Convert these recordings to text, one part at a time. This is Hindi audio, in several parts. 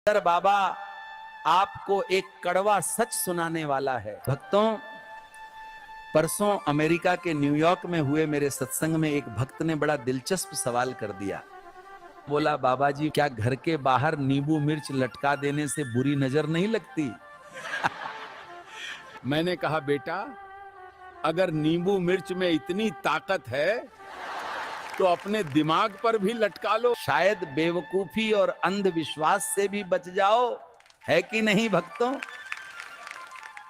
सर बाबा आपको एक कड़वा सच सुनाने वाला है। भक्तों, परसों अमेरिका के न्यूयॉर्क में हुए मेरे सत्संग में एक भक्त ने बड़ा दिलचस्प सवाल कर दिया। बोला, बाबा जी क्या घर के बाहर नींबू मिर्च लटका देने से बुरी नजर नहीं लगती? मैंने कहा, बेटा अगर नींबू मिर्च में इतनी ताकत है तो अपने दिमाग पर भी लटका लो, शायद बेवकूफी और अंधविश्वास से भी बच जाओ, है कि नहीं भक्तों?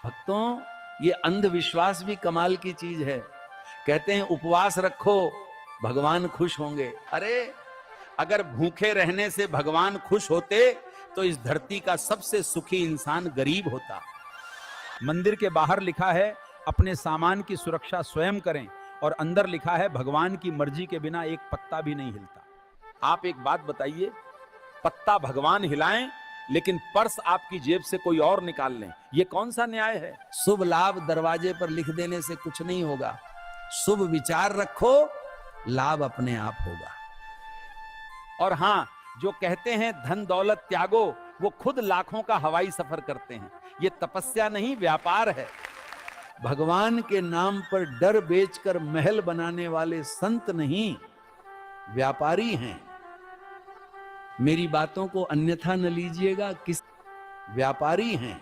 भक्तों, ये अंधविश्वास भी कमाल की चीज है। कहते हैं उपवास रखो भगवान खुश होंगे। अरे अगर भूखे रहने से भगवान खुश होते तो इस धरती का सबसे सुखी इंसान गरीब होता। मंदिर के बाहर लिखा है अपने सामान की सुरक्षा स्वयं करें, और अंदर लिखा है भगवान की मर्जी के बिना एक पत्ता भी नहीं हिलता। आप एक बात बताइए, पत्ता भगवान हिलाएं लेकिन पर्स आपकी जेब से कोई और निकाल लें, ये कौन सा न्याय है? शुभ लाभ दरवाजे पर लिख देने से कुछ नहीं होगा। शुभ विचार रखो, लाभ अपने आप होगा। और हां, जो कहते हैं धन दौलत त्यागो, वो खुद लाखों का हवाई सफर करते हैं। ये तपस्या नहीं, व्यापार है। भगवान के नाम पर डर बेचकर महल बनाने वाले संत नहीं, व्यापारी हैं। मेरी बातों को अन्यथा न लीजिएगा, किस व्यापारी हैं।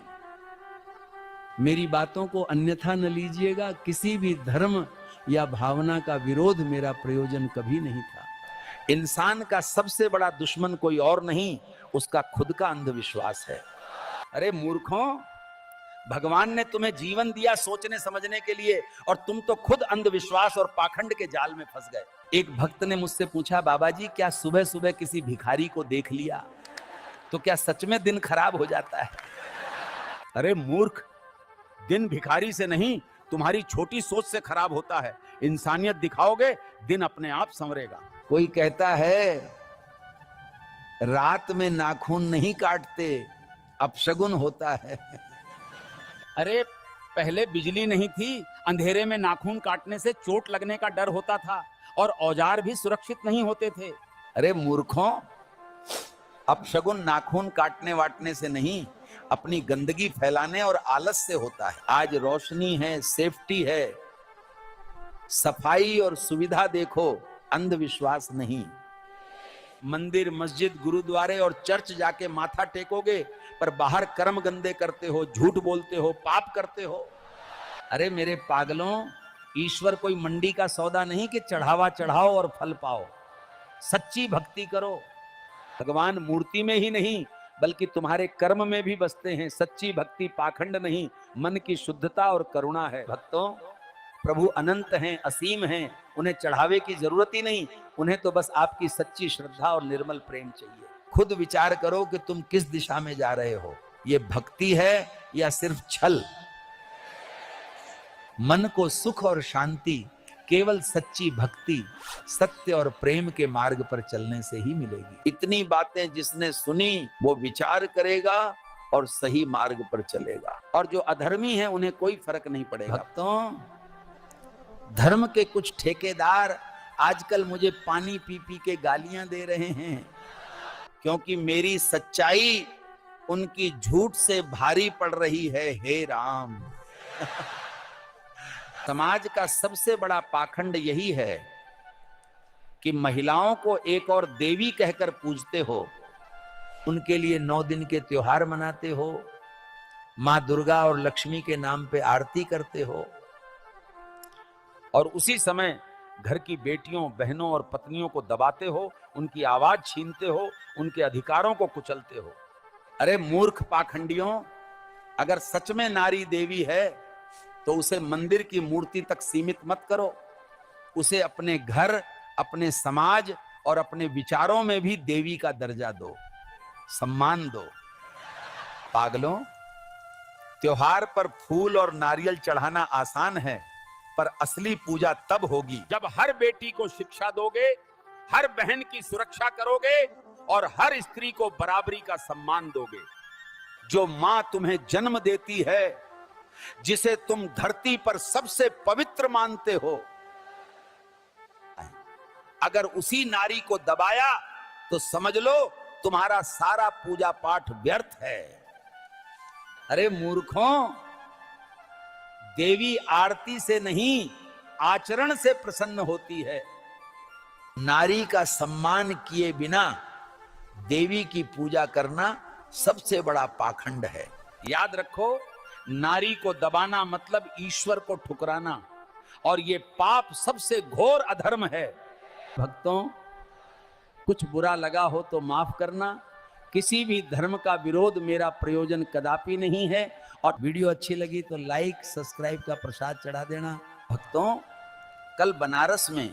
मेरी बातों को अन्यथा न लीजिएगा, किसी भी धर्म या भावना का विरोध मेरा प्रयोजन कभी नहीं था। इंसान का सबसे बड़ा दुश्मन कोई और नहीं, उसका खुद का अंधविश्वास है। अरे मूर्खों, भगवान ने तुम्हें जीवन दिया सोचने समझने के लिए, और तुम तो खुद अंधविश्वास और पाखंड के जाल में फंस गए। एक भक्त ने मुझसे पूछा, बाबा जी क्या सुबह सुबह किसी भिखारी को देख लिया तो क्या सच में दिन खराब हो जाता है? अरे मूर्ख, दिन भिखारी से नहीं, तुम्हारी छोटी सोच से खराब होता है। इंसानियत दिखाओगे, दिन अपने आप संवरेगा। कोई कहता है रात में नाखून नहीं काटते, अपशगुन होता है। अरे पहले बिजली नहीं थी, अंधेरे में नाखून काटने से चोट लगने का डर होता था, और औजार भी सुरक्षित नहीं होते थे। अरे मूर्खों, अपशगुन नाखून काटने वाटने से नहीं, अपनी गंदगी फैलाने और आलस से होता है। आज रोशनी है, सेफ्टी है, सफाई और सुविधा देखो, अंधविश्वास नहीं। मंदिर, मस्जिद, गुरुद्वारे और चर्च जाके माथा टेकोगे, पर बाहर कर्म गंदे करते हो, झूठ बोलते हो, पाप करते हो। अरे मेरे पागलों, ईश्वर कोई मंडी का सौदा नहीं कि चढ़ावा चढ़ाओ और फल पाओ। सच्ची भक्ति करो। भगवान मूर्ति में ही नहीं बल्कि तुम्हारे कर्म में भी बसते हैं। सच्ची भक्ति पाखंड नहीं, मन की शुद्धता और करुणा है। भक्तों, प्रभु अनंत हैं, असीम हैं, उन्हें चढ़ावे की जरूरत ही नहीं, उन्हें तो बस आपकी सच्ची श्रद्धा और निर्मल प्रेम चाहिए। खुद विचार करो कि तुम किस दिशा में जा रहे हो। ये भक्ति है या सिर्फ छल? मन को सुख और शांति केवल सच्ची भक्ति, सत्य और प्रेम के मार्ग पर चलने से ही मिलेगी। इतनी बातें जिसने सुनी वो विचार करेगा और सही मार्ग पर चलेगा, और जो अधर्मी है उन्हें कोई फर्क नहीं पड़ेगा। भक्तों, धर्म के कुछ ठेकेदार आजकल मुझे पानी पी पी के गालियां दे रहे हैं, क्योंकि मेरी सच्चाई उनकी झूठ से भारी पड़ रही है। हे राम! समाज का सबसे बड़ा पाखंड यही है कि महिलाओं को एक और देवी कहकर पूजते हो, उनके लिए 9 दिन के त्योहार मनाते हो, मां दुर्गा और लक्ष्मी के नाम पे आरती करते हो, और उसी समय घर की बेटियों, बहनों और पत्नियों को दबाते हो, उनकी आवाज छीनते हो, उनके अधिकारों को कुचलते हो। अरे मूर्ख पाखंडियों, अगर सच में नारी देवी है तो उसे मंदिर की मूर्ति तक सीमित मत करो, उसे अपने घर, अपने समाज और अपने विचारों में भी देवी का दर्जा दो, सम्मान दो। पागलों, त्योहार पर फूल और नारियल चढ़ाना आसान है, पर असली पूजा तब होगी जब हर बेटी को शिक्षा दोगे, हर बहन की सुरक्षा करोगे, और हर स्त्री को बराबरी का सम्मान दोगे। जो मां तुम्हें जन्म देती है, जिसे तुम धरती पर सबसे पवित्र मानते हो, अगर उसी नारी को दबाया तो समझ लो तुम्हारा सारा पूजा पाठ व्यर्थ है। अरे मूर्खों, देवी आरती से नहीं आचरण से प्रसन्न होती है। नारी का सम्मान किए बिना देवी की पूजा करना सबसे बड़ा पाखंड है। याद रखो, नारी को दबाना मतलब ईश्वर को ठुकराना, और ये पाप सबसे घोर अधर्म है। भक्तों, कुछ बुरा लगा हो तो माफ करना। किसी भी धर्म का विरोध मेरा प्रयोजन कदापि नहीं है। और वीडियो अच्छी लगी तो लाइक सब्सक्राइब का प्रसाद चढ़ा देना। भक्तों, कल बनारस में